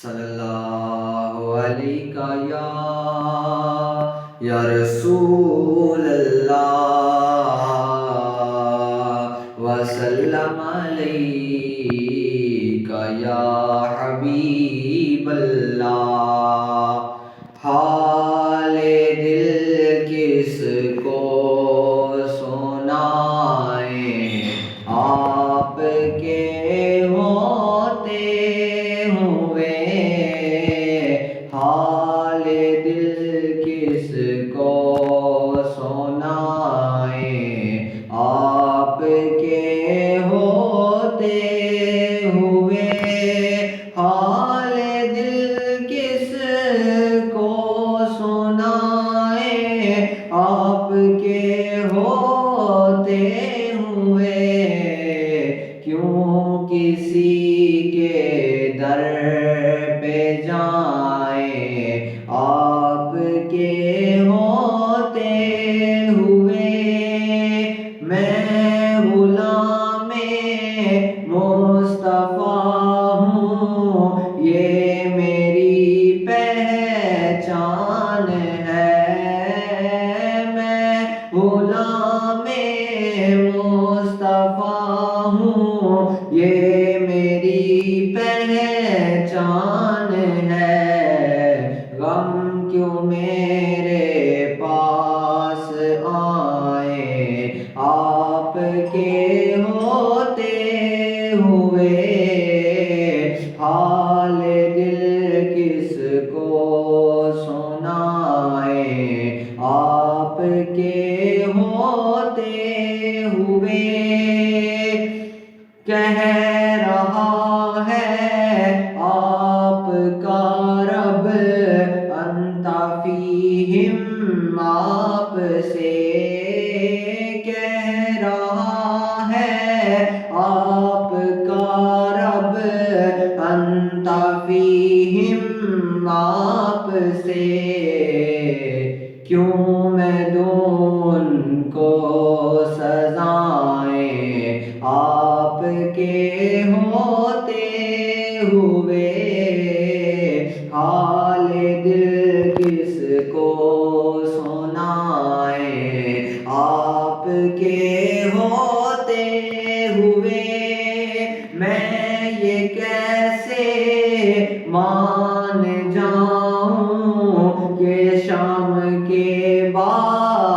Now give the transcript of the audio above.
صلی اللہ علیہ یا رسول اللہ وسلم علیکہ یا حبیب اللہ۔ حال دل کس کو سنائیں، آپ کے ہوتے ہوئے۔ حال دل کس کو سنائیں، آپ کے ہوتے ہوئے۔ حال دل کس کو سنائیں، آپ کے ہوتے ہوئے۔ کیوں کسی کے در پہ جائیں، آپ کے ہوتے ہوئے۔ میں غلام مصطفیٰ ہوں، یہ میری پہچان ہے۔ میں غلام مصطفیٰ ہوں، یہ میری پہچان ہے۔ غم کیوں میرے پاس آئیں، آپ کے ہوتے ہوئے۔ حال دل کس کو سنائیں، آپ کے ہوتے ہوئے۔ کہہ رہا ہے آپ کا رب انت فیہم، آپ سے کہہ رہا ہے آپ کا رب انت فیہم، آپ سے۔ کیوں میں دوں ان کو سزائیں، آپ کے ہوتے ہوئے۔ حال دل کس کو سنائیں، آپ کے ہوتے